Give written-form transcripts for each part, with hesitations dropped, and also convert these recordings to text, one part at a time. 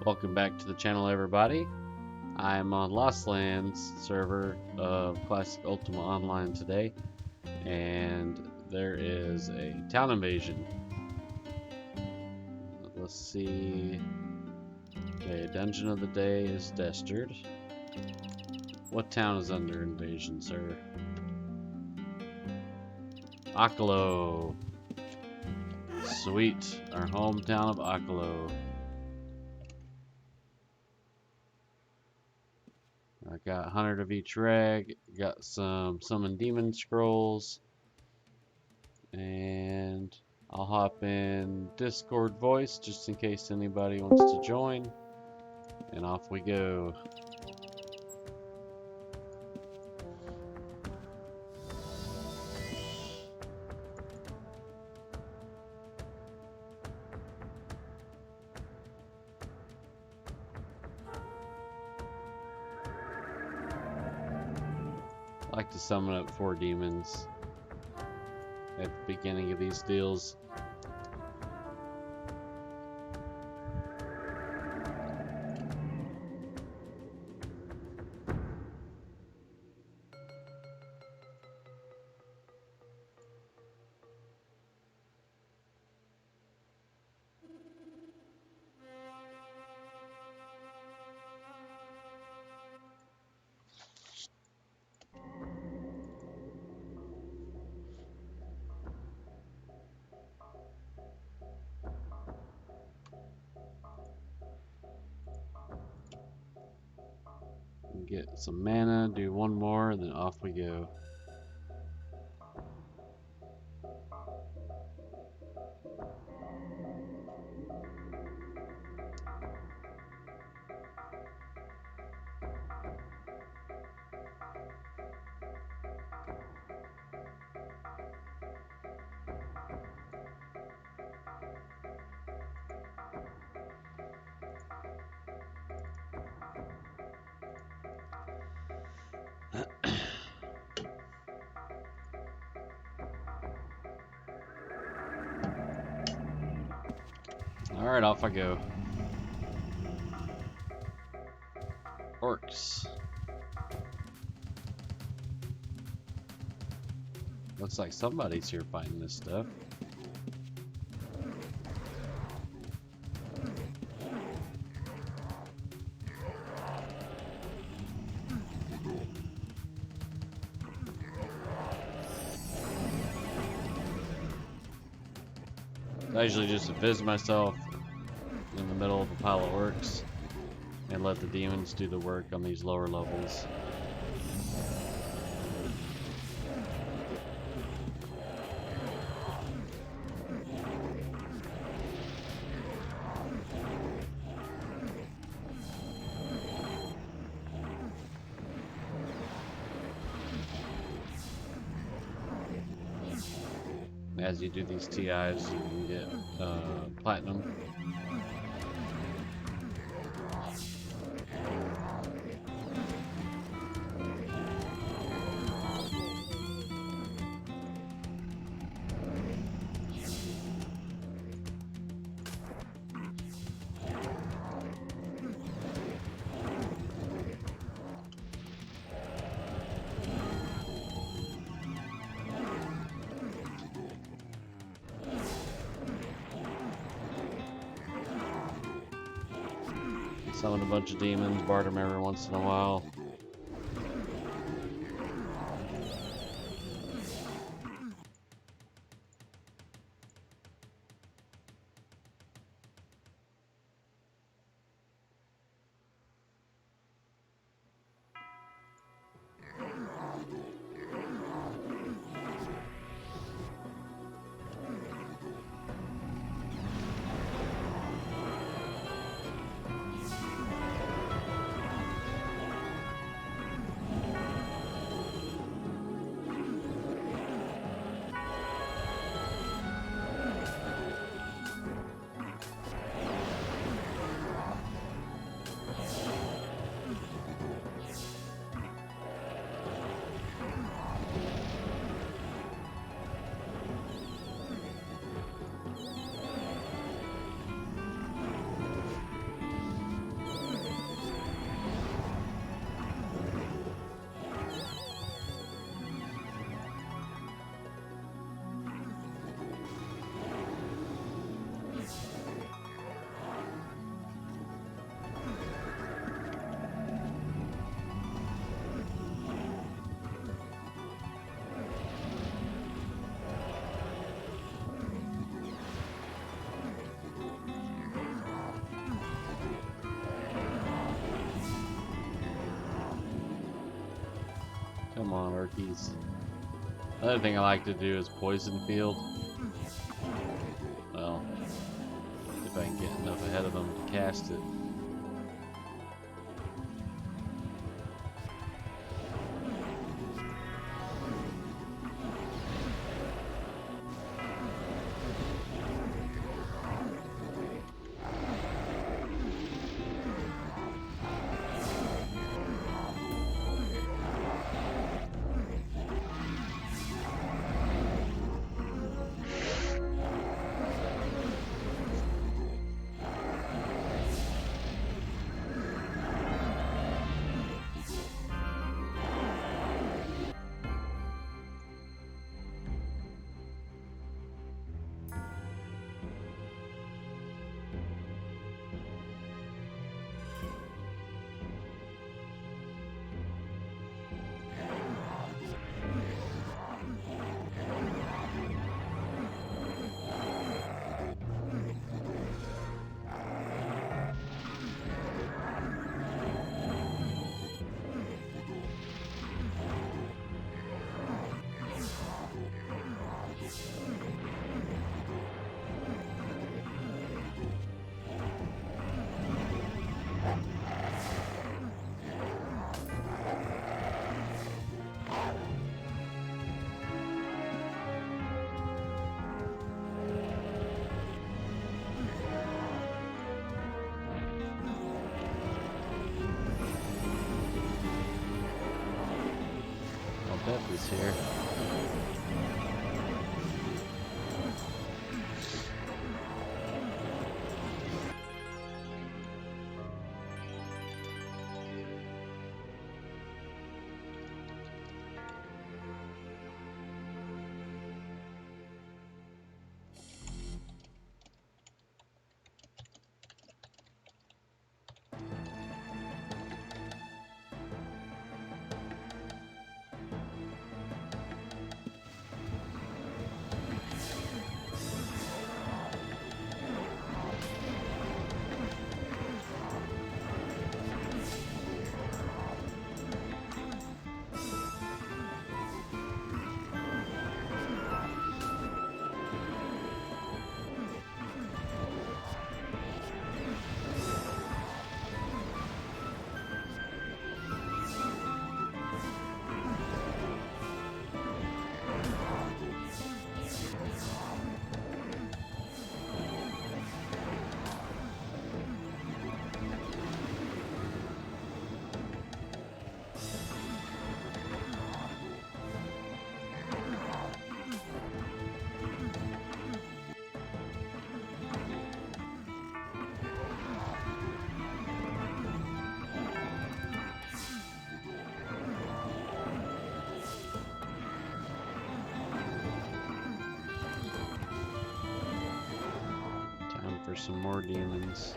Welcome back to the channel, everybody. I'm on Lost Lands server of Classic Ultima Online today, and there is a town invasion. Let's see. Okay, Dungeon of the Day is Destard. What town is under invasion, sir? Ocllo. Sweet, our hometown of Ocllo. I got 100 of each rag, got some summon demon scrolls, and I'll hop in Discord voice just in case anybody wants to join, and off we go. I like to summon up 4 demons at the beginning of these deals. Get some mana, do one more, and then off we go. Alright, off I go. Orcs. Looks like somebody's here fighting this stuff. I usually just visit myself in the middle of a pile of orcs and let the demons do the work on these lower levels. As you do these TIs, you can get platinum. Summon a bunch of demons, barter them every once in a while. Come on, Orkies. Another thing I like to do is poison field. Well, if I can get enough ahead of them to cast it. Death is here. For some more demons.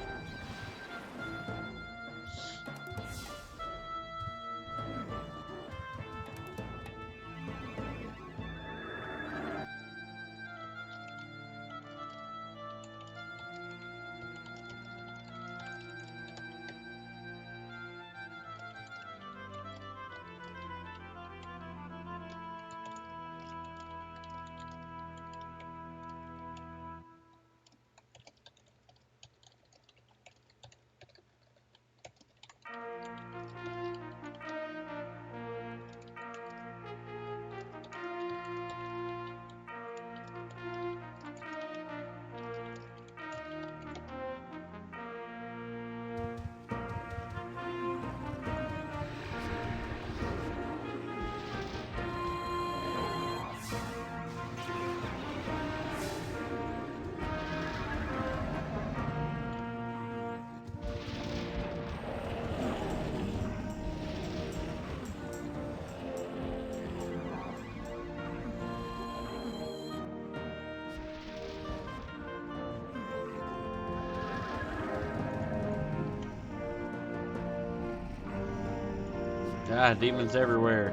Ah, demons everywhere.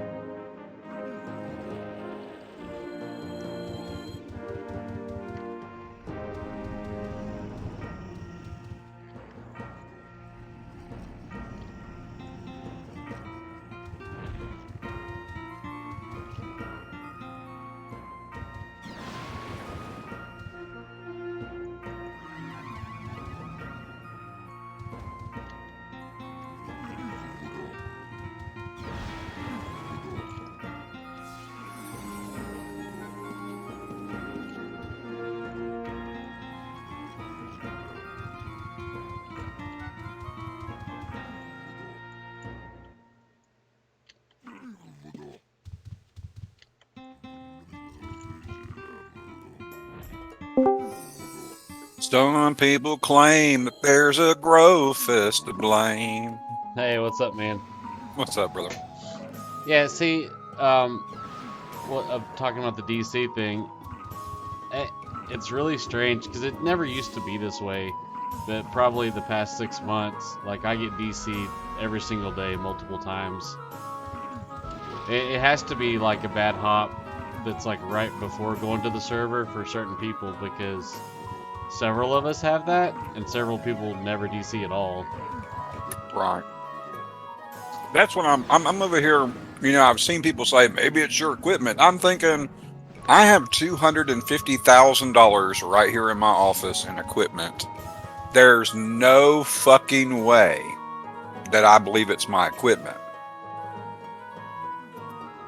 Some people claim that there's a Grofus to blame. Hey, what's up, man? What's up, brother? Yeah, see, what I'm talking about the DC thing. eh, It's really strange because it never used to be this way. But probably the past 6 months, like I get DC'd every single day, multiple times. It has to be like a bad hop that's like right before going to the server for certain people because several of us have that, and several people never DC at all. Right. That's what I'm over here. You know, I've seen people say maybe it's your equipment. I'm thinking I have $250,000 right here in my office in equipment. There's no fucking way that I believe it's my equipment.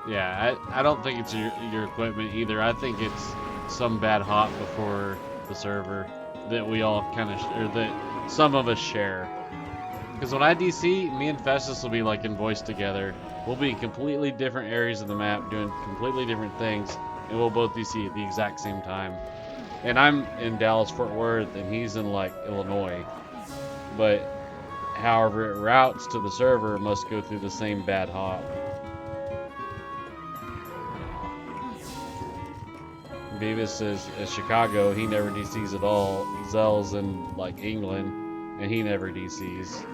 Yeah, I don't think it's your equipment either. I think it's some bad hop before the server that we all kind of, or that some of us share. Because when I DC, me and Festus will be like in voice together. We'll be in completely different areas of the map doing completely different things, and we'll both DC at the exact same time. And I'm in Dallas, Fort Worth, and he's in like Illinois. But however it routes to the server must go through the same bad hop. Beavis says at Chicago he never DCs at all. Zell's in like England, and he never DCs.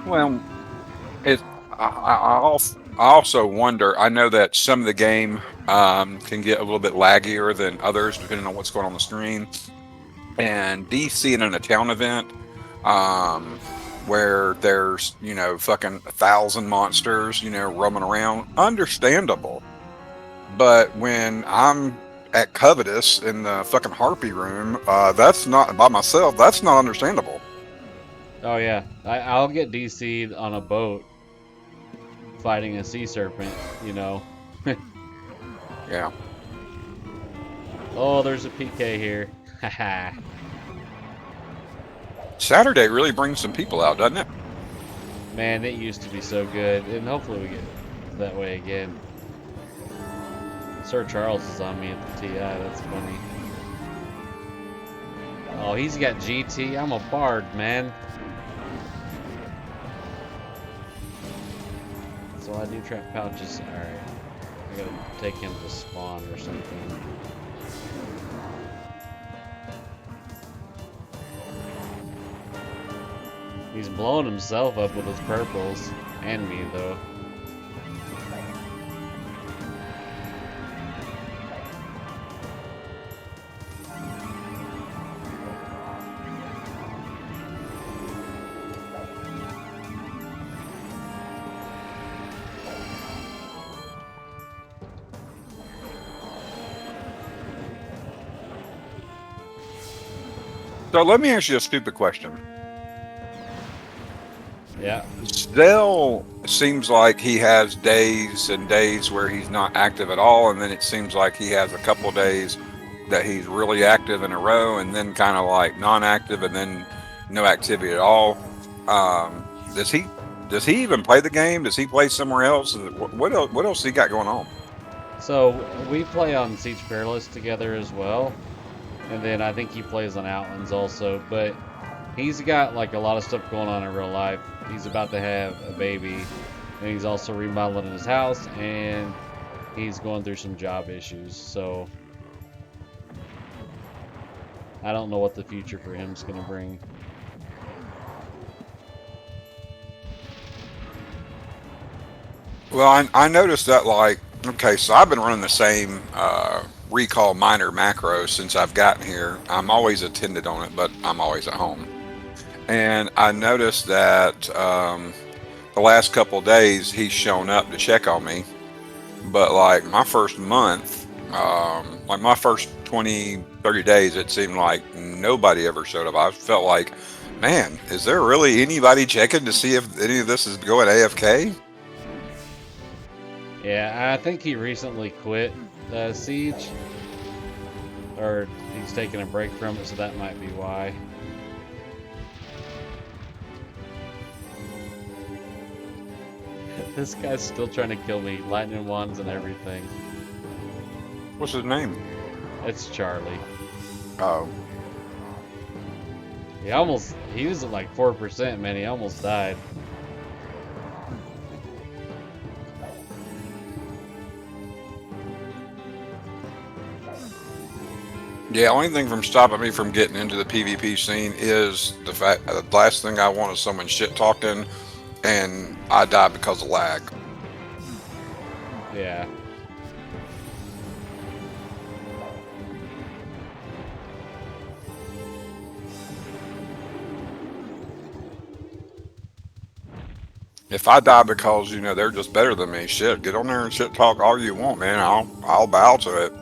Well, it. I also wonder. I know that some of the game can get a little bit laggier than others depending on what's going on the screen. And DC in a town event, um, where there's fucking 1,000 monsters roaming around, understandable. But when I'm at Covetous in the fucking Harpy room, that's not by myself. That's not understandable. Oh yeah, I'll get DC'd on a boat fighting a sea serpent. You know. Yeah. Oh, there's a PK here. Haha. Saturday really brings some people out, doesn't it? Man, it used to be so good, and hopefully we get that way again. Sir Charles is on me at the TI. That's funny. Oh, he's got GT. I'm a bard, man. So I do trap pouches. Alright. I gotta take him to spawn or something. He's blowing himself up with his purples. And me, though. So let me ask you a stupid question. Yeah. Zell seems like he has days and days where he's not active at all, and then it seems like he has a couple days that he's really active in a row, and then kind of like non-active, and then no activity at all. Um, does he does he even play the game? Does he play somewhere else? What else he got going on? So we play on Siege Perilous together as well. And then I think he plays on Outlands also. But he's got like a lot of stuff going on in real life. He's about to have a baby. And he's also remodeling his house. And he's going through some job issues. So I don't know what the future for him is going to bring. Well, I noticed that, like, okay, so I've been running the same recall miner macro since I've gotten here. I'm always attended on it, but I'm always at home. And I noticed that the last couple of days he's shown up to check on me. But like my first month, like my first 20, 30 days, it seemed like nobody ever showed up. I felt like, man, is there really anybody checking to see if any of this is going AFK? Yeah, I think he recently quit Siege. Or he's taking a break from it, so that might be why. This guy's still trying to kill me. Lightning wands and everything. What's his name? It's Charlie. Oh, He was at like 4%, man. He almost died. Yeah, only thing from stopping me from getting into the PvP scene is the fact that the last thing I want is someone shit talking and I die because of lag. Yeah. If I die because they're just better than me, shit, get on there and shit talk all you want, man. I'll bow to it.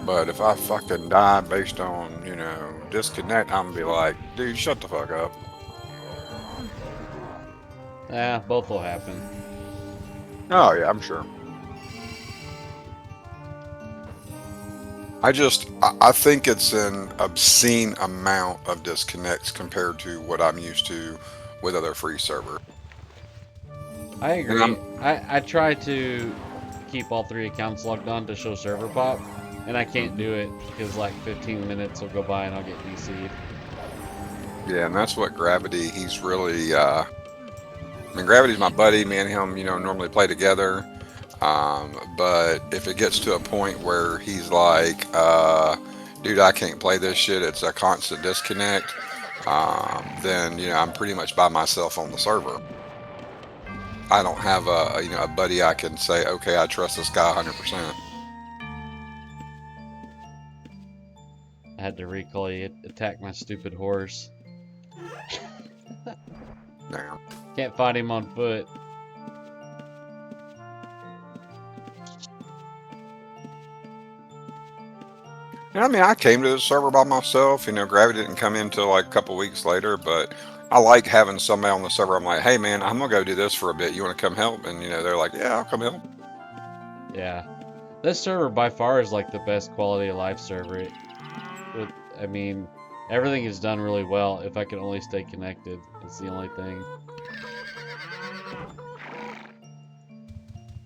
But if I fucking die based on disconnect, I'm gonna be like, dude, shut the fuck up. Yeah, both will happen. Oh yeah, I'm sure. I think it's an obscene amount of disconnects compared to what I'm used to with other free servers. I And agree. I try to keep all 3 accounts logged on to show server pop, and I can't do it because like 15 minutes will go by and I'll get DC'd. yeah, and that's what Gravity. He's really. I mean, Gravity's my buddy. Me and him, normally play together. But if it gets to a point where he's like, dude, I can't play this shit, it's a constant disconnect, then, I'm pretty much by myself on the server. I don't have a buddy I can say, okay, I trust this guy 100%. I had to recall you, attack my stupid horse. Now, Can't find him on foot. I mean, I came to the server by myself. Gravity didn't come in till like a couple weeks later, but I like having somebody on the server. I'm like, hey man, I'm gonna go do this for a bit. You want to come help? And they're like, yeah, I'll come help. Yeah. This server by far is like the best quality of life server. I mean, everything is done really well if I can only stay connected. It's the only thing.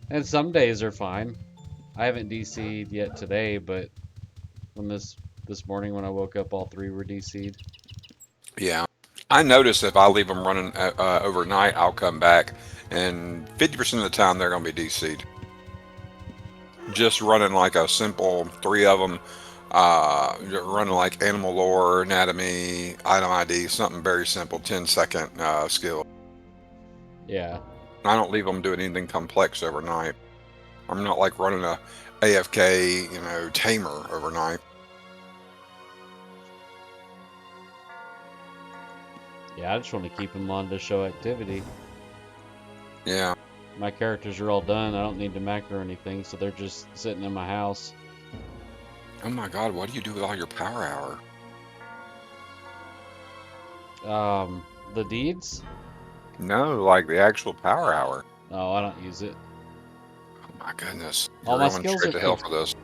And some days are fine. I haven't DC'd yet today, but when this morning when I woke up, all 3 were DC'd. Yeah, I notice if I leave them running overnight, I'll come back, and 50% of the time they're gonna be DC'd. Just running like a simple 3 of them, running like animal lore, anatomy, item ID, something very simple, 10-second skill. Yeah. I don't leave them doing anything complex overnight. I'm not like running a AFK, tamer overnight. Yeah, I just want to keep them on to show activity. Yeah. My characters are all done. I don't need to macro or anything, so they're just sitting in my house. Oh my god, what do you do with all your power hour? The deeds? No, like the actual power hour. No, I don't use it. Oh my goodness. All You're my going skills straight are to hell for this.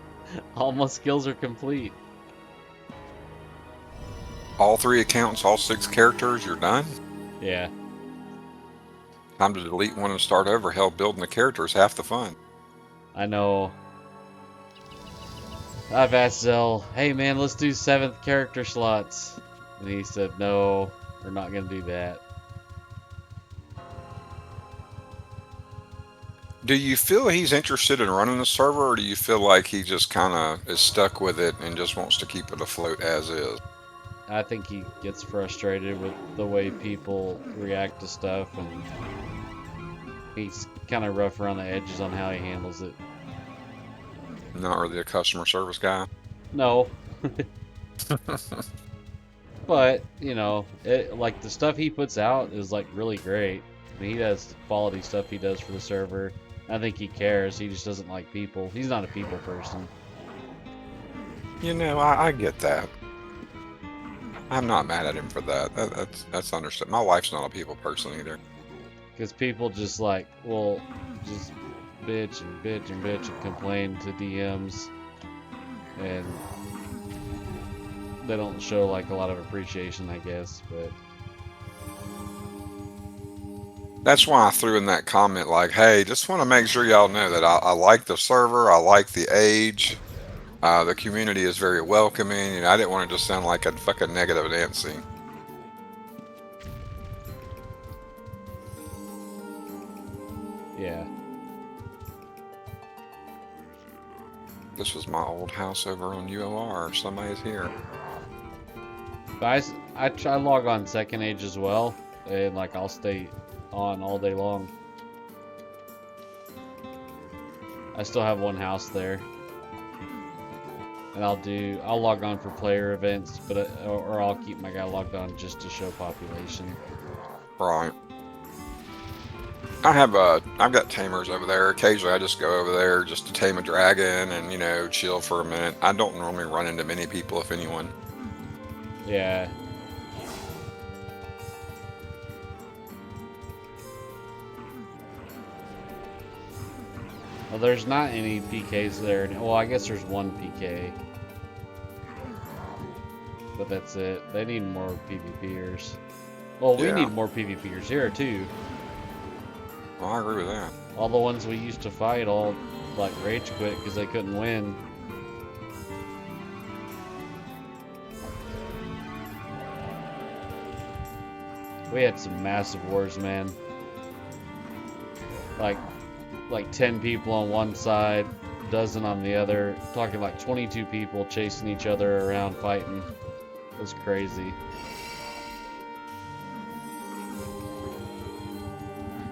All my skills are complete. All 3 accounts, all 6 characters, you're done? Yeah. Time to delete one and start over. Hell, building the character is half the fun. I know. I've asked Zell, hey man, let's do 7th character slots. And he said, no, we're not going to do that. Do you feel he's interested in running the server, or do you feel like he just kind of is stuck with it and just wants to keep it afloat as is? I think he gets frustrated with the way people react to stuff, and he's kind of rough around the edges on how he handles it. Not really a customer service guy. No. But, like the stuff he puts out is like really great. I mean, he does quality stuff he does for the server. I think he cares. He just doesn't like people. He's not a people person. I get that. I'm not mad at him for that. That's understood. My wife's not a people person either. Because people just like, will just bitch and bitch and bitch and complain to DMs. And they don't show like a lot of appreciation, I guess. But That's why I threw in that comment like, hey, just want to make sure y'all know that I like the server, I like the age, the community is very welcoming, and I didn't want it to sound like a fucking negative Nancy. Yeah. This was my old house over on UOR. Somebody's here. Guys, I try log on second age as well, and like I'll stay on all day long. I still have one house there, and I'll log on for player events, but or I'll keep my guy logged on just to show population. Right. I've got tamers over there. Occasionally I just go over there just to tame a dragon and, you know, chill for a minute. I don't normally run into many people, if anyone. Yeah. Well, there's not any PKs there. Well, I guess there's one PK. But that's it. They need more PvPers. Well, we need more PvPers here, too. Well, I agree with that. All the ones we used to fight all, like, rage quit because they couldn't win. We had some massive wars, man. Like 10 people on one side, dozen on the other. Talking like 22 people chasing each other around fighting. It was crazy.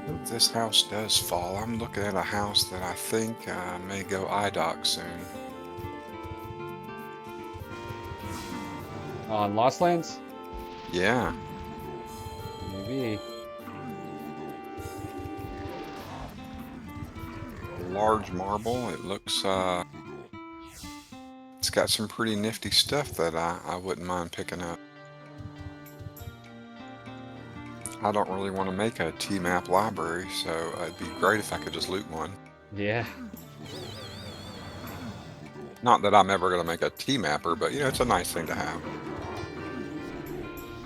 If this house does fall, I'm looking at a house that I think may go IDOC soon. On Lost Lands? Yeah. Maybe. Large marble. It looks, it's got some pretty nifty stuff that I wouldn't mind picking up. I don't really want to make a T-map library, so it'd be great if I could just loot one. Yeah. Not that I'm ever going to make a T-mapper, but, you know, it's a nice thing to have.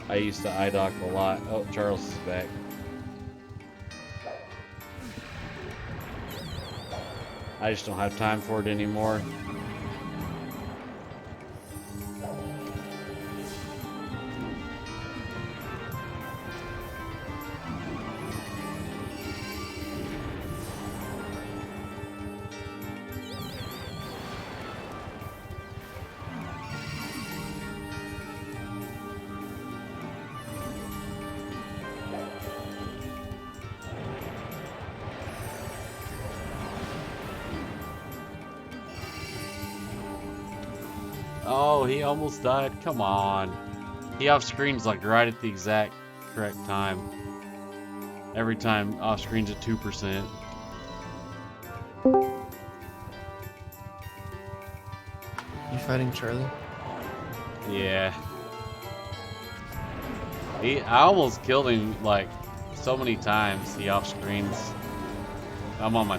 I used to IDOC a lot. Oh, Charles is back. I just don't have time for it anymore. Oh, he almost died. Come on. He off screens like right at the exact correct time. Every time off screens at 2%. You fighting Charlie? Yeah. I almost killed him like so many times. He off screens. I'm on my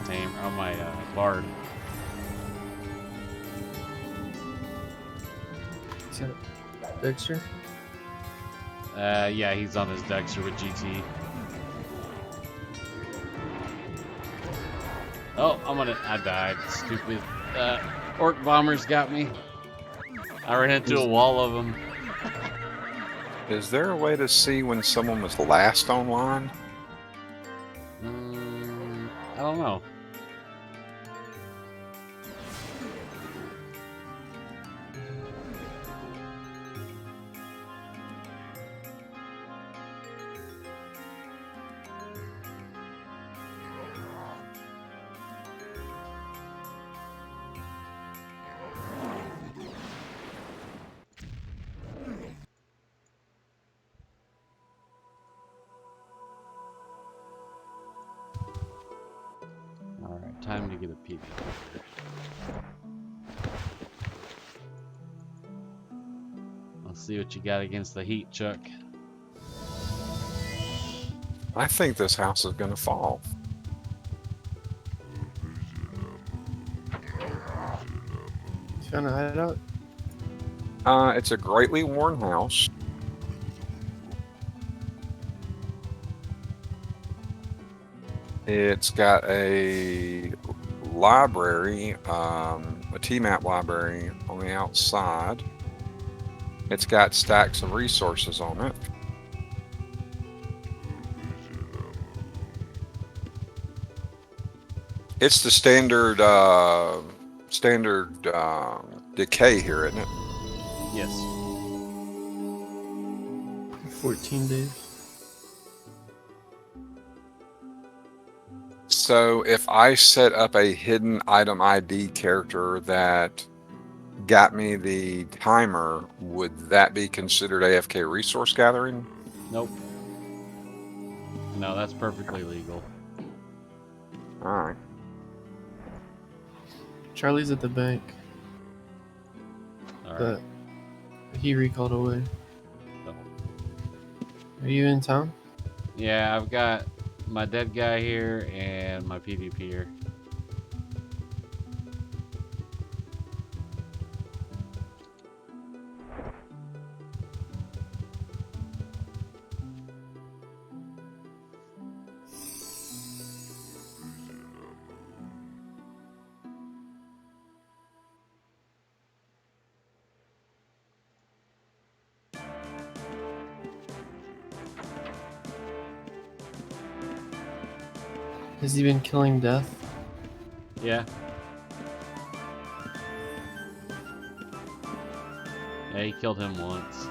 bard. Is that Dexter? Yeah, he's on his Dexter with GT. Oh, I died. Stupid. Orc bombers got me. I ran into a wall of them. Is there a way to see when someone was last online? I don't know. Alright, time to get a PvP. Let's see what you got against the heat, Chuck. I think this house is going to fall. You found a hideout? It's a greatly worn house. It's got a library, a T-map library on the outside. It's got stacks of resources on it. It's the standard decay here, isn't it? Yes. 14 days. So if I set up a hidden item ID character that got me the timer, would that be considered AFK resource gathering? Nope. No, that's perfectly legal. All right. Charlie's at the bank, All right. but he recalled away. So, Are you in town? yeah, I've got my dead guy here and my PvP here. Has he been killing death? Yeah. Yeah, he killed him once.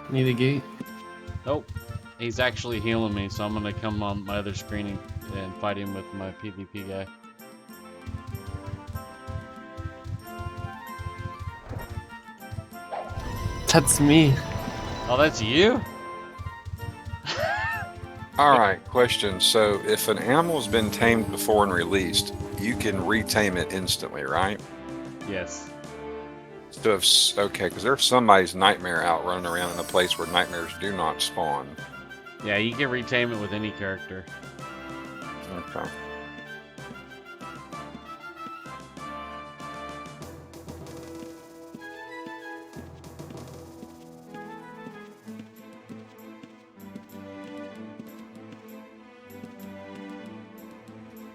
Need a gate? Nope. He's actually healing me, so I'm gonna come on my other screen and fight him with my PvP guy. That's me. Oh, that's you? All right, question. So if an animal's been tamed before and released, you can retame it instantly, right? Yes. So if, okay, because there's somebody's nightmare out running around in a place where nightmares do not spawn. Yeah, you can retame it with any character. Okay.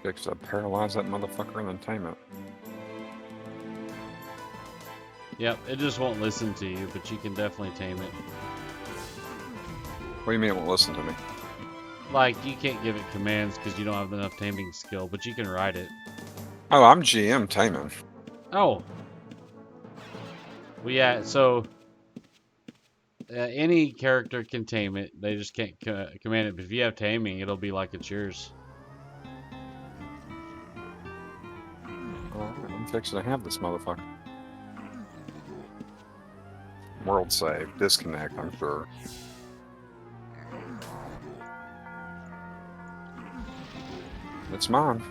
Fix up, paralyze that motherfucker and then tame it. Yep, it just won't listen to you, but you can definitely tame it. What do you mean it won't listen to me? Like, you can't give it commands because you don't have enough taming skill, but you can ride it. Oh, I'm GM taming. Oh. Well, yeah, so any character can tame it. They just can't command it. But if you have taming, it'll be like it's yours. Alright, I'm fixing to have this motherfucker. World save. Disconnect, I'm sure. It's mine.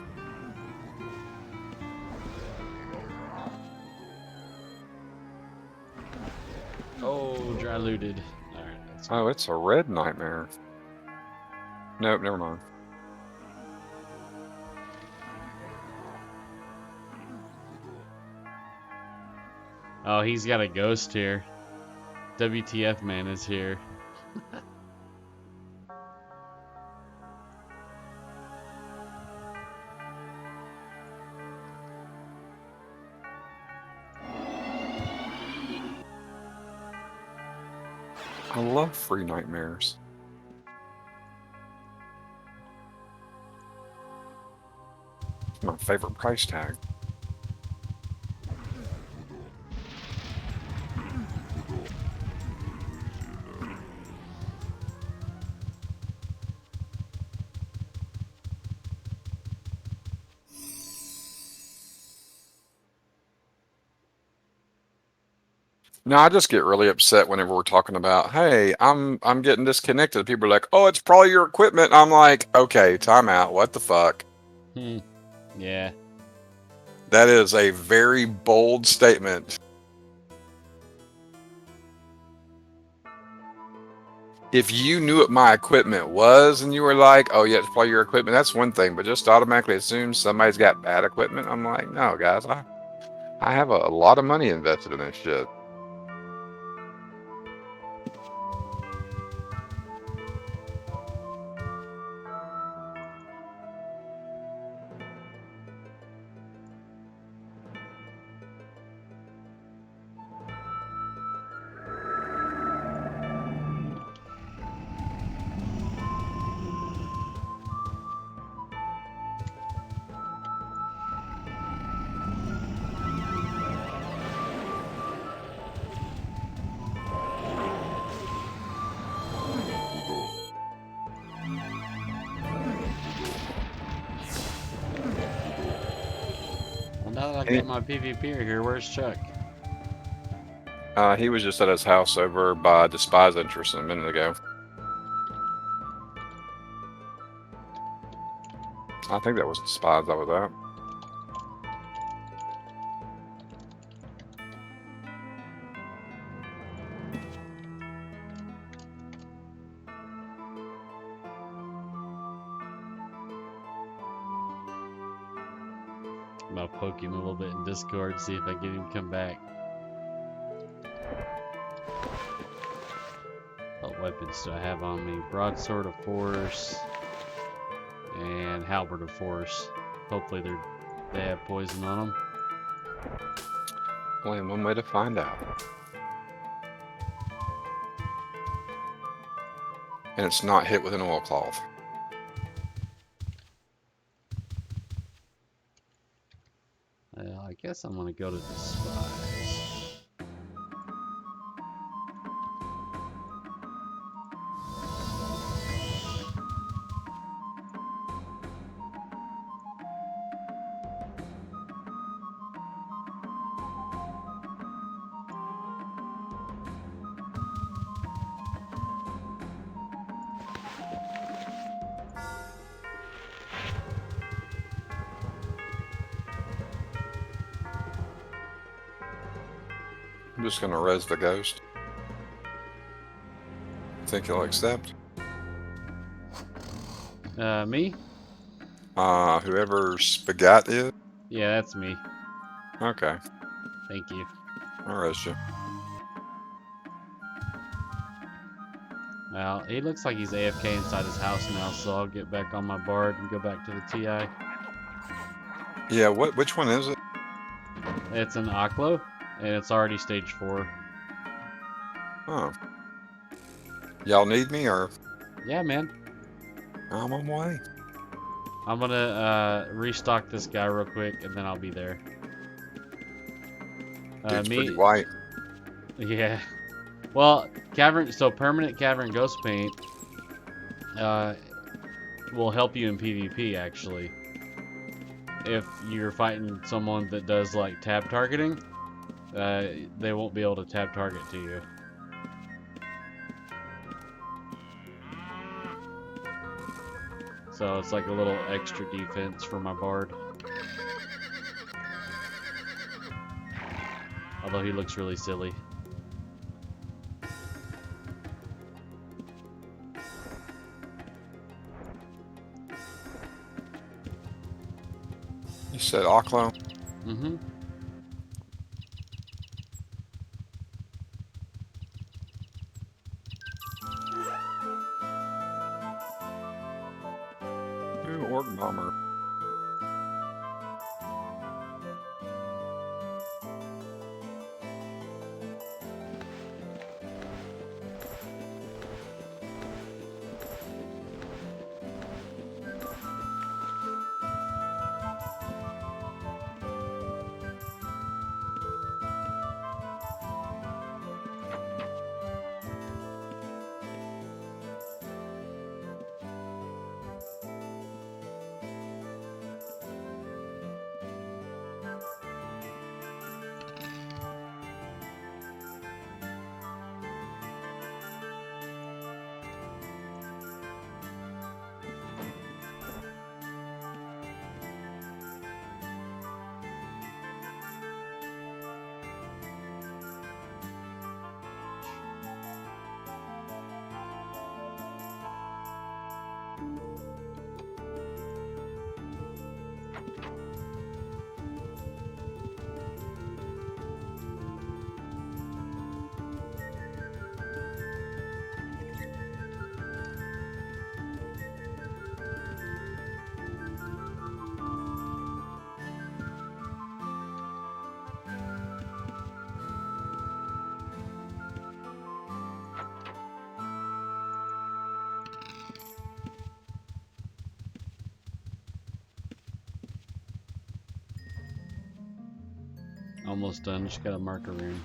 Oh, dry looted. Alright, that's Oh, it's a red nightmare. Nope, never mind. Oh, he's got a ghost here. WTF man is here. I love free nightmares. It's my favorite price tag. No, I just get really upset whenever we're talking about, hey, I'm getting disconnected. People are like, oh, it's probably your equipment. I'm like, okay, time out. What the fuck? Yeah. That is a very bold statement. If you knew what my equipment was and you were like, oh yeah, it's probably your equipment, that's one thing. But just automatically assume somebody's got bad equipment. I'm like, no, guys, I have a lot of money invested in this shit. Now that I Hey. got my PvPer here, where's Chuck? He was just at his house over by Despise Interest a minute ago. I think that was Despise I was at. I'm gonna poke him a little bit in Discord, see if I get him to come back. What weapons do I have on me? Broadsword of Force and Halberd of Force. Hopefully they have poison on them. Only one way to find out. And it's not hit with an oilcloth. Well, I guess I'm gonna go to Despise. I'm just gonna res the ghost. Think he'll accept? Me? Whoever Speghat is? Yeah, that's me. Okay, Thank you. I'll res you. Well, he looks like he's AFK inside his house now, so I'll get back on my bard and go back to the TI. Yeah, which one is it? It's an Ocllo, and it's already stage 4. Oh. Y'all need me or Yeah, man. I'm on my way. I'm gonna restock this guy real quick, and then I'll be there. Dude's pretty white. Yeah. Well, permanent cavern ghost paint will help you in PvP actually. If you're fighting someone that does like tab targeting, they won't be able to tab target to you. So it's like a little extra defense for my bard. Although he looks really silly. You said Ocllo? Mm-hmm. Ooh, Orc Bomber. Almost done. Just gotta mark a rune.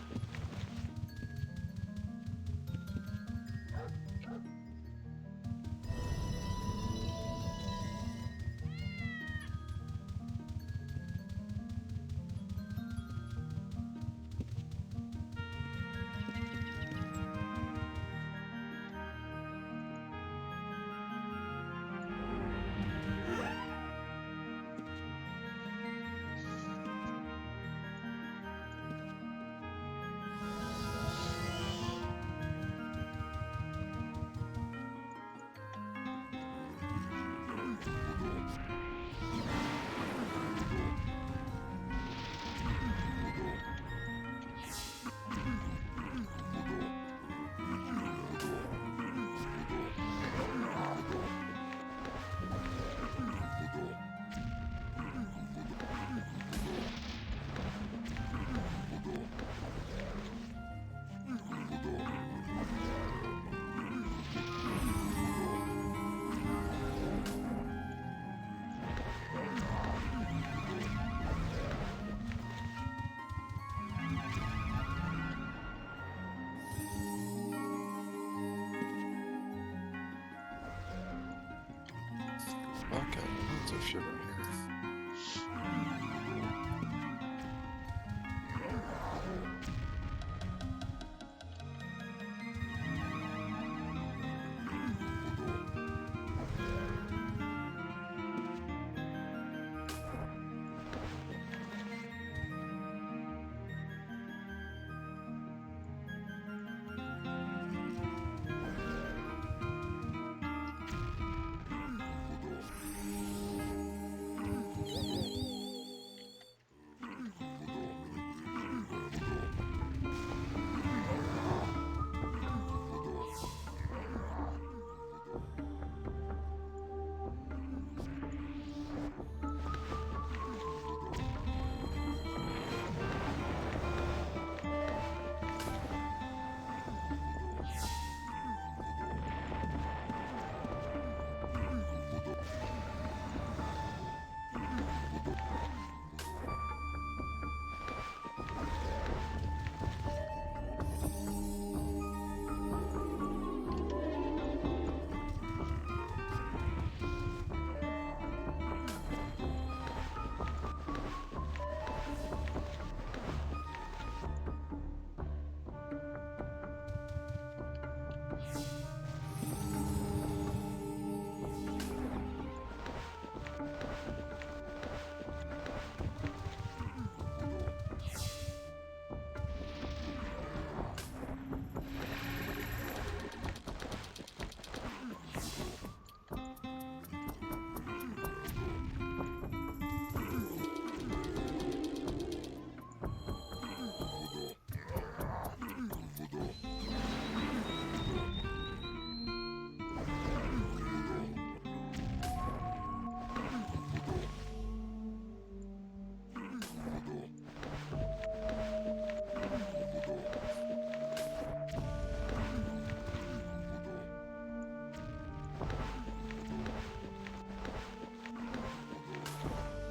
of shit in here.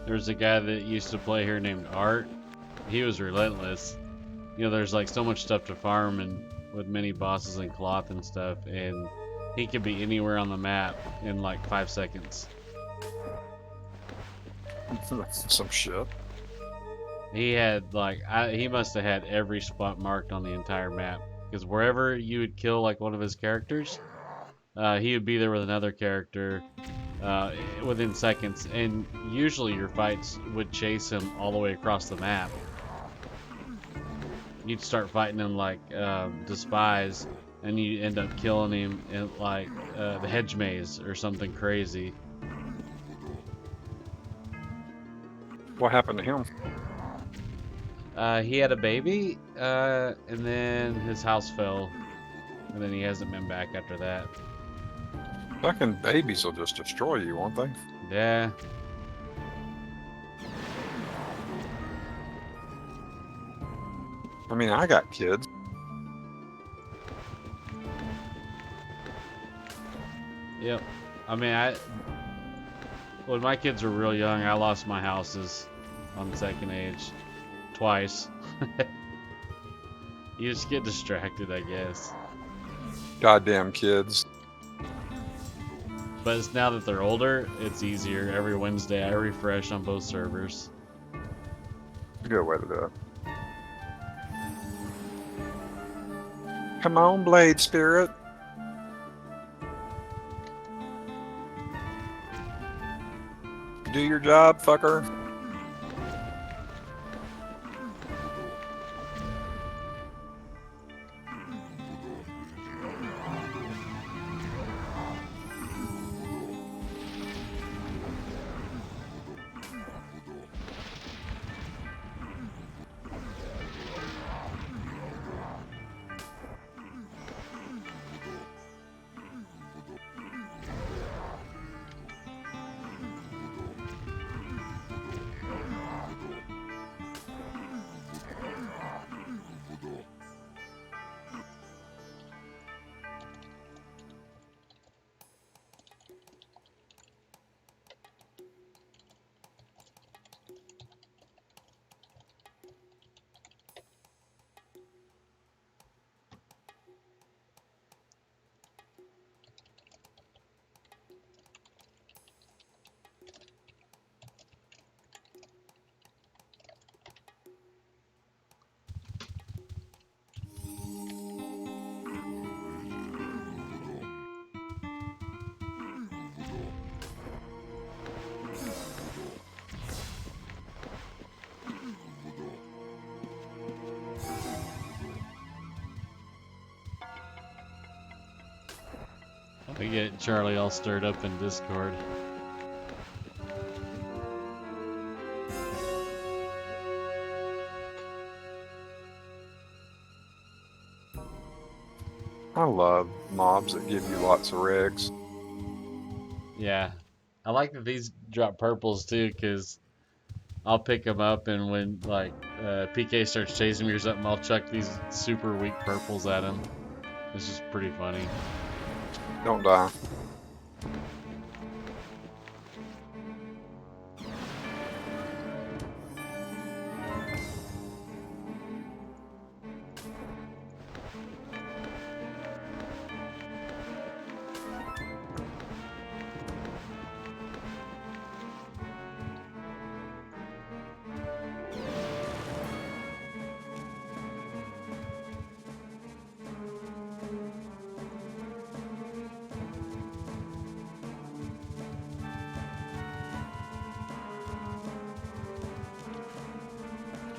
There's a guy that used to play here named Art. He was relentless. You know, there's like so much stuff to farm and with many bosses and cloth and stuff, and he could be anywhere on the map in like 5 seconds. Some shit. He had like he must have had every spot marked on the entire map, because wherever you would kill like one of his characters, he would be there with another character within seconds, and usually your fights would chase him all the way across the map. You'd start fighting him like Despise, and you end up killing him in like the hedge maze or something crazy. What happened to him? He had a baby, and then his house fell, and then he hasn't been back after that. Fucking babies will just destroy you, won't they? Yeah. I mean, I got kids. Yep. I mean, when my kids were real young, I lost my houses on the second age twice. You just get distracted, I guess. Goddamn kids. But it's now that they're older, it's easier. Every Wednesday, I refresh on both servers. Good way to do it. Come on, Blade Spirit. Do your job, fucker. get Charlie all stirred up in Discord. I love mobs that give you lots of rigs. Yeah. I like that these drop purples too, because I'll pick them up, and when like PK starts chasing me or something, I'll chuck these super weak purples at him. It's just pretty funny. Don't die.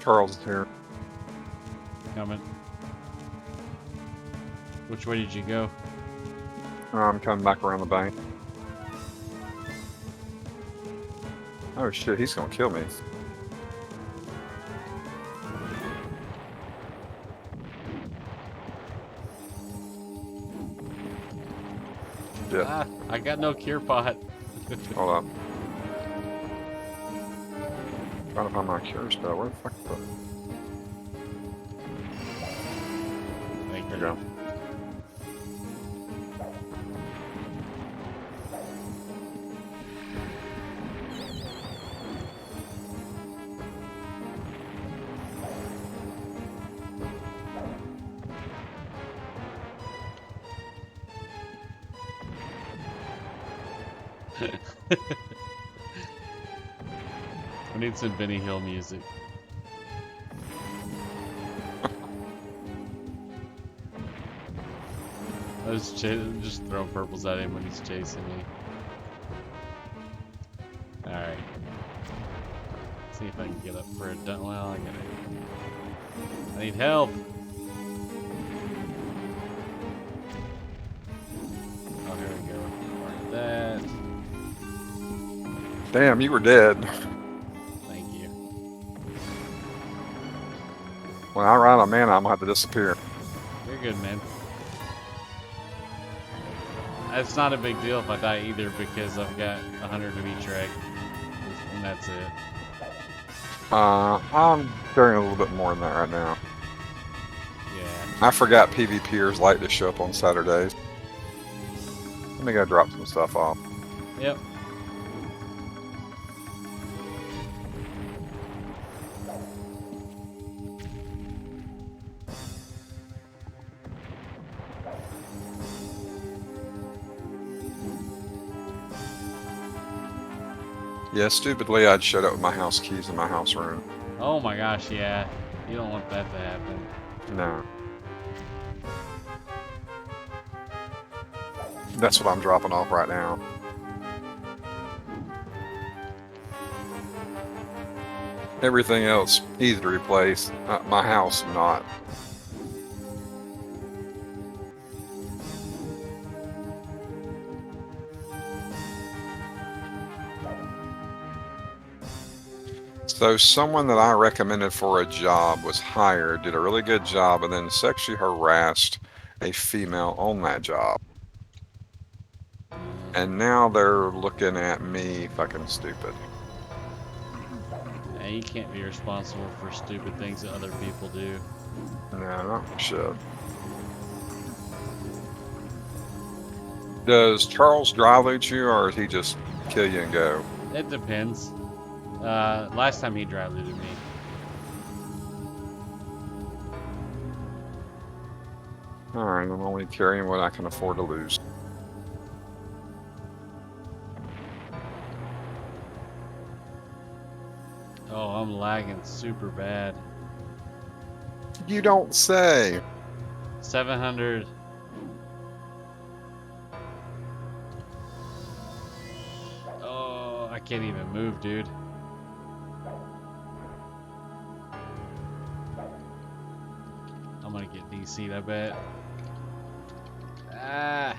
Charles is here. Coming. Which way did you go? I'm coming back around the bank. Oh shit, he's gonna kill me. Yeah. Ah, I got no cure pot. Hold on. Trying to find my cure spell. Where the fuck is it? Thank There you. you go. We need some Benny Hill music. I was just throwing purples at him when he's chasing me. Alright. See if I can get up for a dun. Well, I need help! Oh, here we go. Mark that. Damn, you were dead. Thank you. When I run out of mana, I'm gonna have to disappear. You're good, man. It's not a big deal if I die either, because I've got 100 of each reg. And that's it. I'm carrying a little bit more than that right now. Yeah. I forgot PvPers like to show up on Saturdays. Let me go drop some stuff off. Yep. Yeah, stupidly, I'd showed up with my house keys in my house room. Oh my gosh, yeah. You don't want that to happen. No. That's what I'm dropping off right now. Everything else, easy to replace. My house, not. So someone that I recommended for a job was hired, did a really good job, and then sexually harassed a female on that job. And now they're looking at me fucking stupid. Yeah, you can't be responsible for stupid things that other people do. No, not shit. Does Charles dry loot you, or does he just kill you and go? It depends. Last time he dry looted me. Alright, I'm only carrying what I can afford to lose. Oh, I'm lagging super bad. You don't say. 700. Oh, I can't even move, dude. I'm gonna get DC'd, I bet. Ah.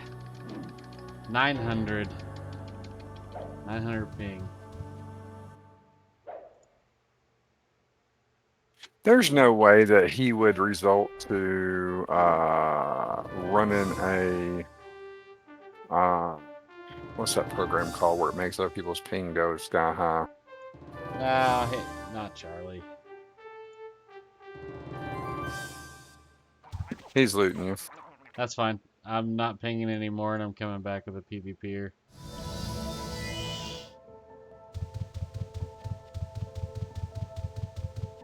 900. 900 ping. There's no way that he would result to running a what's that program called where it makes other people's ping go sky high? Ah, hey, not Charlie. He's looting you. That's fine. I'm not pinging anymore, and I'm coming back with a PvPer.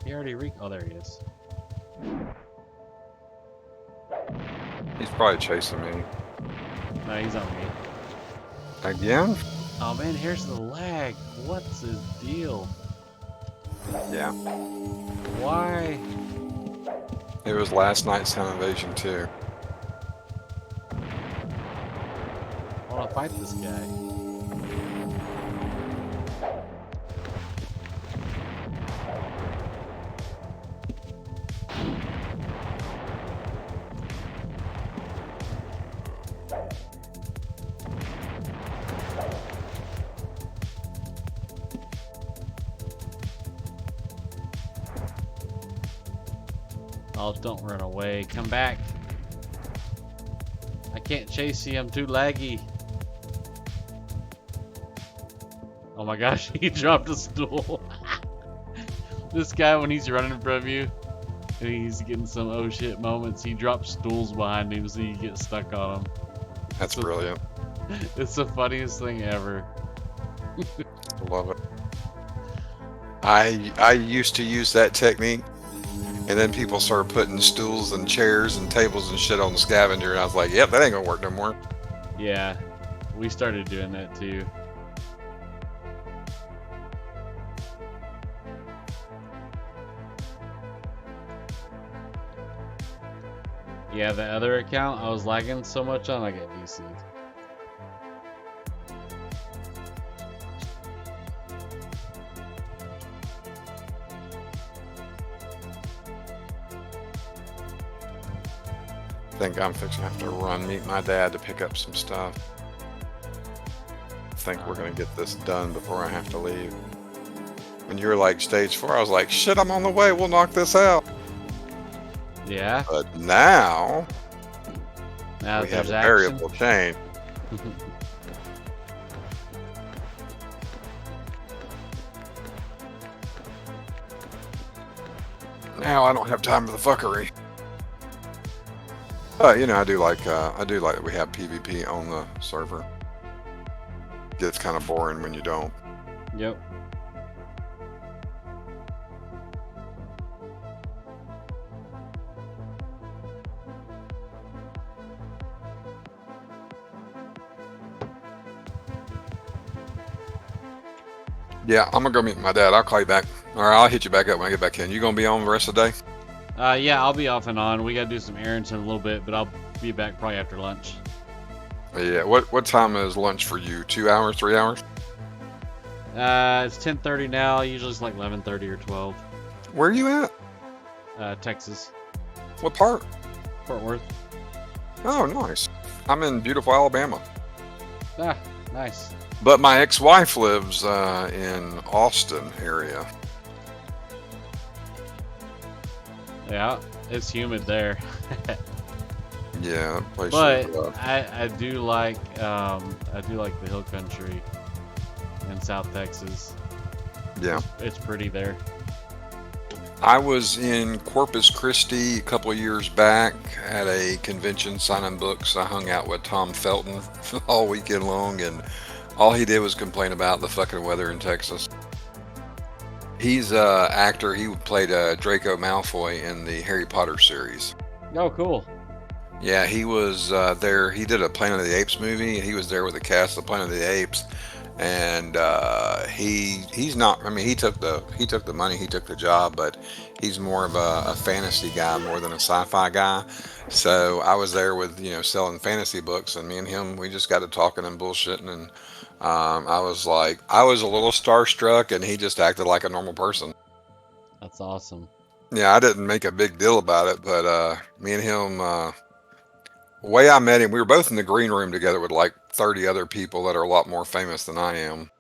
He already oh, there he is. He's probably chasing me. No, he's on me. Again? Oh man, here's the lag. What's his deal? Yeah. Why? It was last night's Sound Invasion too. I want to fight this guy. Oh, don't run away. Come back. I can't chase you. I'm too laggy. Oh my gosh, he dropped a stool. This guy, when he's running in front of you and he's getting some oh shit moments, he drops stools behind him so you get stuck on him. That's brilliant. It's the funniest thing ever. Love it. I used to use that technique, and then people started putting stools and chairs and tables and shit on the scavenger, and I was like, yep, that ain't gonna work no more. Yeah, we started doing that too. Yeah, the other account, I was lagging so much on, I got DC'd. I think I'm fixing to have to run meet my dad to pick up some stuff. I think we're gonna get this done before I have to leave. When you were like stage 4, I was like, shit, I'm on the way, we'll knock this out. Yeah, But now now we there's have a action. variable change. Now I don't have time for the fuckery. But you know, I do like that we have PvP on the server. Gets kind of boring when you don't. Yep. Yeah, I'm gonna go meet my dad. I'll call you back. Or I'll hit you back up when I get back in. You gonna be on the rest of the day? Yeah, I'll be off and on. We gotta do some errands in a little bit, but I'll be back probably after lunch. Yeah. What time is lunch for you? 2 hours? 3 hours? It's 10:30 now. Usually it's like 11:30 or 12. Where are you at? Texas, What part? Fort Worth. Oh, nice. I'm in beautiful Alabama. Ah, nice. But my ex-wife lives in Austin area. Yeah, it's humid there. Yeah, that place But is rough. I do like the hill country in South Texas. Yeah. It's pretty there. I was in Corpus Christi a couple of years back at a convention signing books. I hung out with Tom Felton all weekend long, and all he did was complain about the fucking weather in Texas. He's a actor. He played Draco Malfoy in the Harry Potter series. Oh, cool. Yeah, he was there. He did a Planet of the Apes movie. He was there with the cast of Planet of the Apes, and he's not. I mean, he took the money, he took the job, but he's more of a fantasy guy more than a sci-fi guy. So I was there with selling fantasy books, and me and him, we just got to talking and bullshitting, and I was a little starstruck, and he just acted like a normal person. That's awesome. Yeah, I didn't make a big deal about it, but me and him. The way I met him, we were both in the green room together with like 30 other people that are a lot more famous than I am.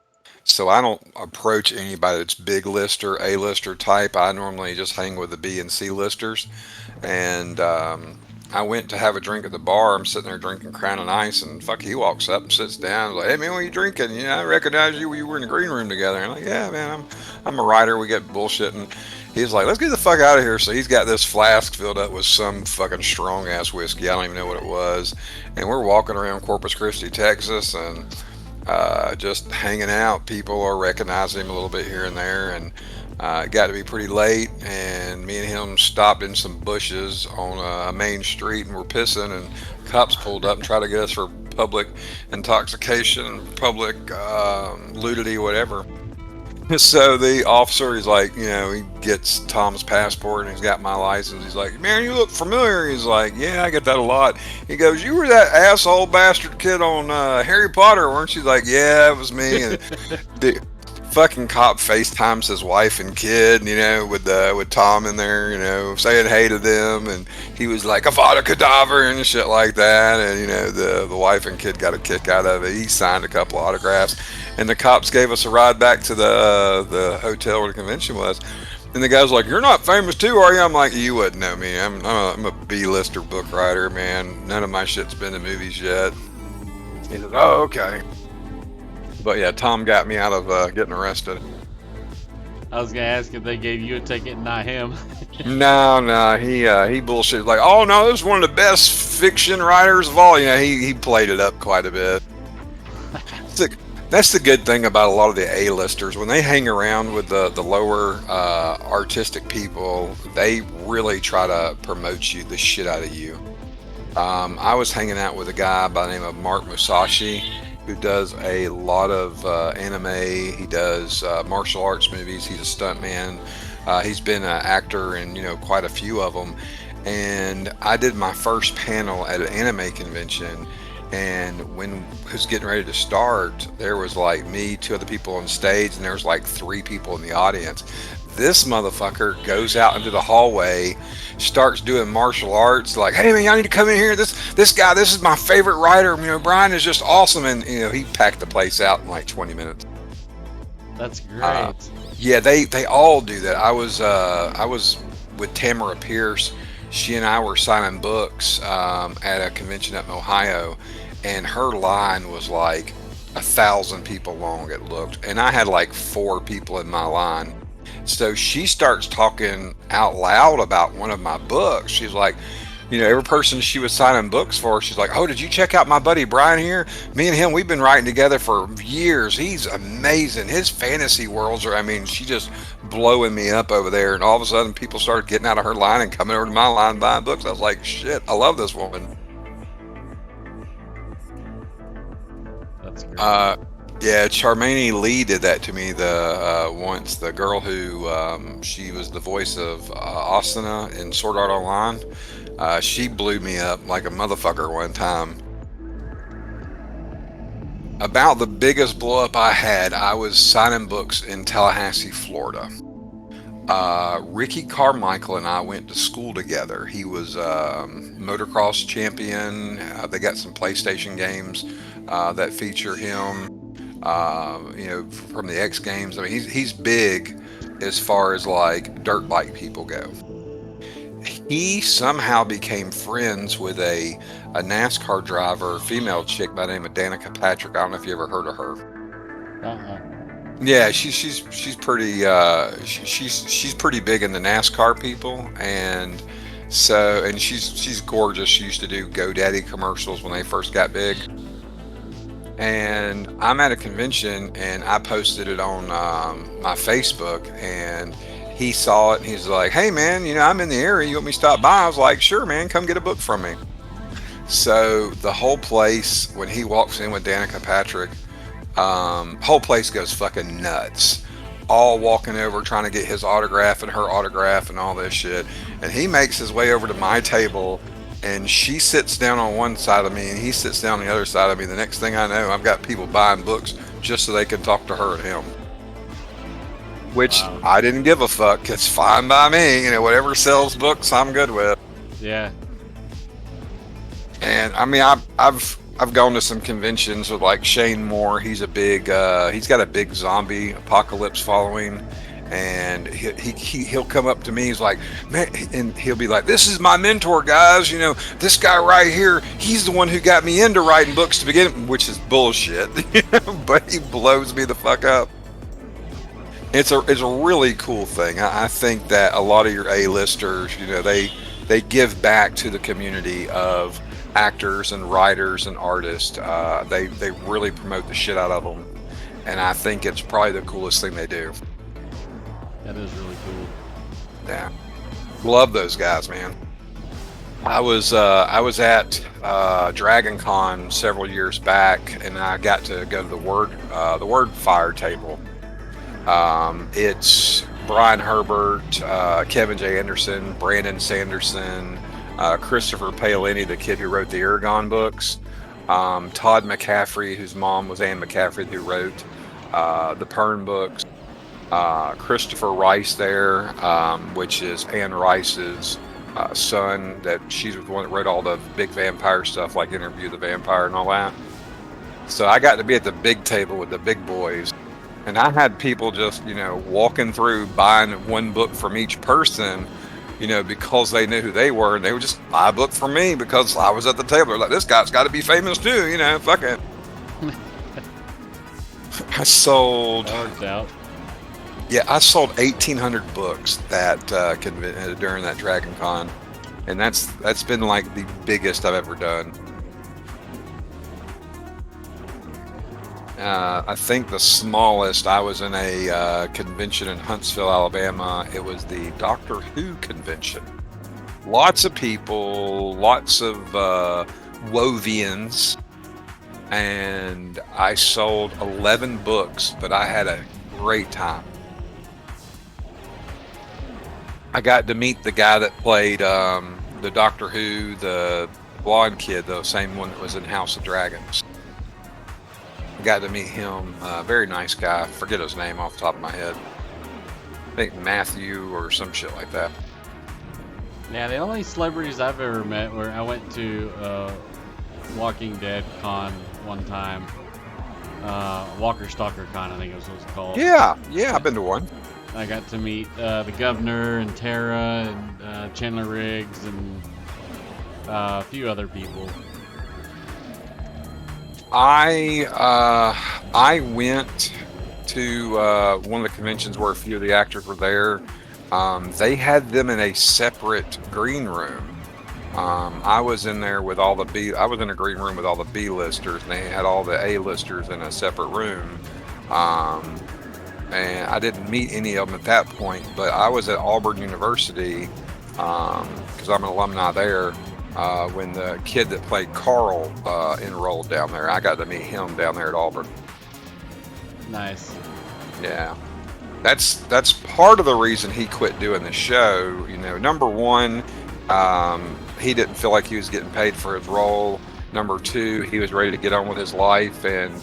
So I don't approach anybody that's big lister, A lister type. I normally just hang with the B and C listers. And I went to have a drink at the bar. I'm sitting there drinking Crown and Ice, and fuck, he walks up and sits down. He's like, "Hey man, what are you drinking? You know, I recognize you. We were in the green room together." And I'm like, "Yeah, man, I'm a writer. We get bullshitting." He's like, "Let's get the fuck out of here." So he's got this flask filled up with some fucking strong ass whiskey. I don't even know what it was. And we're walking around Corpus Christi, Texas, and just hanging out. People are recognizing him a little bit here and there, and it got to be pretty late, and me and him stopped in some bushes on a main street, and we're pissing, and cops pulled up and tried to get us for public intoxication, public nudity, whatever. So the officer, he's like, you know, he gets Tom's passport and he's got my license. He's like, "Man, you look familiar." He's like, "Yeah, I get that a lot." He goes, "You were that asshole bastard kid on Harry Potter, weren't you?" Like, "Yeah, it was me." And the fucking cop FaceTimes his wife and kid, you know, with Tom in there, you know, saying hey to them, and he was like, "Avada Kedavra" and shit like that, and you know, the wife and kid got a kick out of it. He signed a couple autographs, and the cops gave us a ride back to the hotel where the convention was. And the guy's like, "You're not famous too, are you?" I'm like, "You wouldn't know me. I'm a B-lister book writer, man. None of my shit's been to movies yet." He says, "Oh, okay." But yeah, Tom got me out of getting arrested. I was gonna ask if they gave you a ticket and not him. No, he bullshit. Like, "Oh no, this is one of the best fiction writers of all." You know, he played it up quite a bit. That's the good thing about a lot of the A-listers. When they hang around with the lower artistic people, they really try to promote you the shit out of you. I was hanging out with a guy by the name of Mark Musashi, who does a lot of anime. He does martial arts movies. He's a stuntman. He's been an actor in, you know, quite a few of them. And I did my first panel at an anime convention. And when it was getting ready to start, there was like me, two other people on stage, and there was like 3 people in the audience. This motherfucker goes out into the hallway, starts doing martial arts, like, "Hey man, y'all need to come in here. This guy, this is my favorite writer. You know, Brian is just awesome." And you know, he packed the place out in like 20 minutes. That's great. Yeah, they all do that. I was with Tamara Pierce. She and I were signing books at a convention up in Ohio, and her line was like 1,000 people long, it looked, and I had like 4 people in my line. So she starts talking out loud about one of my books. She's like, you know, every person she was signing books for, she's like, "Oh, did you check out my buddy Brian here? Me and him, we've been writing together for years. He's amazing. His fantasy worlds are," I mean, she just blowing me up over there. And all of a sudden, people started getting out of her line and coming over to my line buying books. I was like, shit, I love this woman. That's great. Yeah, Charmaine Lee did that to me once. The girl who she was the voice of Asuna in Sword Art Online. She blew me up like a motherfucker one time. About the biggest blow up I had, I was signing books in Tallahassee, Florida. Ricky Carmichael and I went to school together. He was motocross champion. They got some PlayStation games that feature him. You know, from the X Games. I mean, he's big as far as like dirt bike people go. He somehow became friends with a NASCAR driver, female chick by the name of Danica Patrick. I don't know if you ever heard of her. Yeah, she's pretty she's pretty big in the NASCAR people, and she's gorgeous. She used to do GoDaddy commercials when they first got big. And I'm at a convention, and I posted it on my Facebook, and he saw it, and he's like, "Hey man, you know, I'm in the area. You want me to stop by?" I was like, "Sure, man, come get a book from me." So the whole place, when he walks in with Danica Patrick, whole place goes fucking nuts. All walking over, trying to get his autograph and her autograph and all this shit. And he makes his way over to my table, and she sits down on one side of me, and he sits down on the other side of me. The next thing I know, I've got people buying books just so they can talk to her and him. Which Wow. I didn't give a fuck. It's fine by me. You know, whatever sells books, I'm good with. Yeah. And I mean, I've gone to some conventions with like Shane Moore. He's a big, he's got a big zombie apocalypse following, and he'll come up to me. He's like, man, and he'll be like, "This is my mentor, guys. You know, this guy right here. He's the one who got me into writing books to begin with," which is bullshit, but he blows me the fuck up. It's a really cool thing. I think that a lot of your A-listers, you know, they give back to the community of actors and writers and artists. They really promote the shit out of them, and I think it's probably the coolest thing they do. That is really cool. Yeah, love those guys, man. I was at Dragon Con several years back, and I got to go to the Word Fire table. It's Brian Herbert, Kevin J. Anderson, Brandon Sanderson, Christopher Paolini, the kid who wrote the Aragon books, Todd McCaffrey, whose mom was Anne McCaffrey, who wrote the Pern books, Christopher Rice there, which is Anne Rice's son, that she's the one that wrote all the big vampire stuff, like Interview the Vampire and all that. So I got to be at the big table with the big boys. And I had people just, you know, walking through buying one book from each person, you know, because they knew who they were, and they would just buy a book from me because I was at the table. They're like, this guy's got to be famous too, you know, fuck it. I sold... That worked out. Yeah, I sold 1,800 books that during that Dragon Con, and that's been like the biggest I've ever done. I think the smallest, I was in a convention in Huntsville, Alabama. It was the Doctor Who convention. Lots of people, lots of Wovians, and I sold 11 books, but I had a great time. I got to meet the guy that played the Doctor Who, the blonde kid, the same one that was in House of Dragons. Got to meet him. Very nice guy. Forget his name off the top of my head. I think Matthew or some shit like that. Yeah, the only celebrities I've ever met were I went to Walking Dead Con one time. Walker Stalker Con, I think it was what it's called. Yeah, I've been to one. I got to meet the governor and Tara and Chandler Riggs and a few other people. I went to one of the conventions where a few of the actors were there. They had them in a separate green room. I was in there with all the I was in a green room with all the B-listers, and they had all the A-listers in a separate room. And I didn't meet any of them at that point, but I was at Auburn University because I'm an alumni there. When the kid that played Carl enrolled down there, I got to meet him down there at Auburn. Nice. Yeah, that's part of the reason he quit doing the show. You know, number one, he didn't feel like he was getting paid for his role. Number two, he was ready to get on with his life and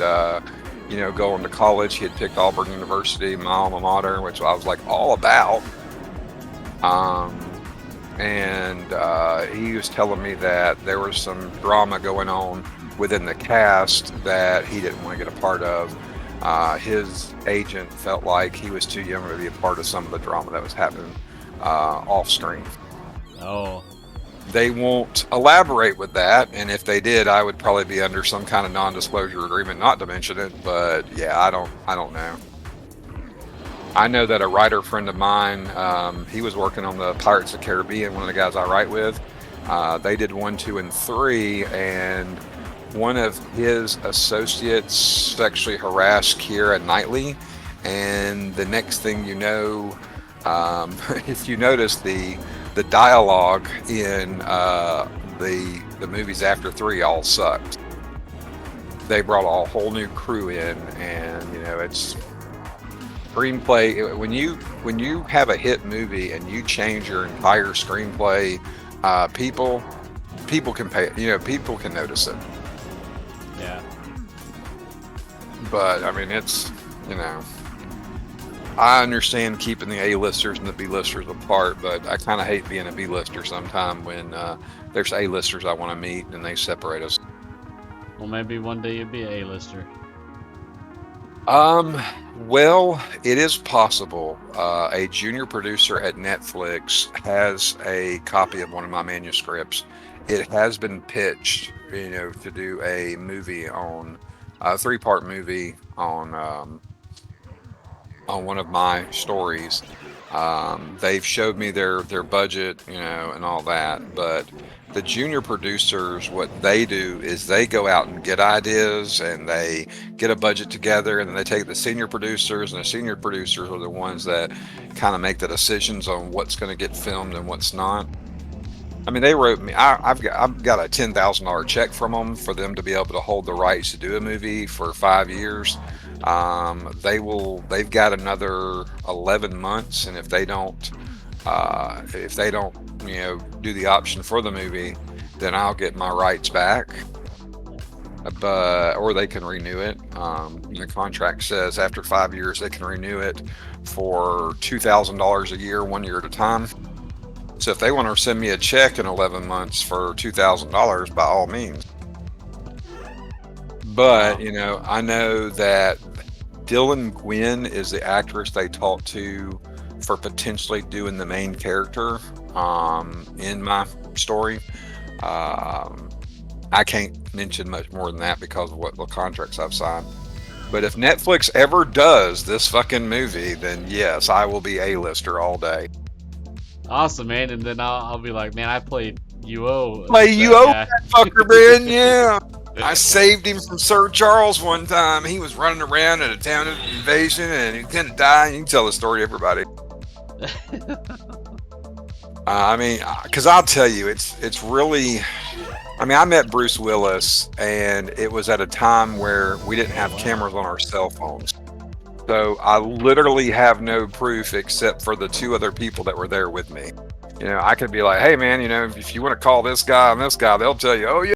you know, going to college. He had picked Auburn University, my alma mater, which I was like all about. And he was telling me that there was some drama going on within the cast that he didn't want to get a part of. His agent felt like he was too young to be a part of some of the drama that was happening off screen. Oh. They won't elaborate with that, and if they did, I would probably be under some kind of non-disclosure agreement not to mention it. But yeah, I don't know. I know that a writer friend of mine, he was working on the Pirates of the Caribbean, one of the guys I write with. They did 1, 2, and 3, and one of his associates sexually harassed Keira Knightley. And the next thing you know, if you notice the dialogue in the movies after 3 all sucked. They brought a whole new crew in, and you know, it's screenplay. When you have a hit movie and you change your entire screenplay, people can pay. You know, people can notice it. Yeah. But I mean, it's, you know, I understand keeping the A-listers and the B-listers apart, but I kind of hate being a B-lister sometime when there's A-listers I want to meet and they separate us. Well, Well, maybe one day you'd be an A-lister. Well, it is possible. A junior producer at Netflix has a copy of one of my manuscripts. It has been pitched, to do a movie on a 3-part movie on one of my stories. They've showed me their budget, and all that, but the junior producers, what they do is they go out and get ideas and they get a budget together, and then they take the senior producers, and the senior producers are the ones that kind of make the decisions on what's going to get filmed and what's not. I mean, they wrote me. I've got a $10,000 check from them for them to be able to hold the rights to do a movie for 5 years. They've got another 11 months, and if they don't, do the option for the movie, then I'll get my rights back. Or they can renew it. The contract says after 5 years they can renew it for $2,000 a year, 1 year at a time. So if they want to send me a check in 11 months for $2,000, by all means. But, I know that Dylan Gwynn is the actress they talked to for potentially doing the main character in my story. I can't mention much more than that because of what the contracts I've signed. But if Netflix ever does this fucking movie, then yes, I will be A-lister all day. Awesome, man. And then I'll be like, man, I played UO. Play UO, that fucker, man, yeah. I saved him from Sir Charles one time. He was running around at a town invasion and he didn't die. You can tell the story to everybody. Because I'll tell you, it's really... I met Bruce Willis, and it was at a time where we didn't have cameras on our cell phones. So I literally have no proof except for the 2 other people that were there with me. I could be like, hey, man, if you want to call this guy and this guy, they'll tell you, oh, yeah.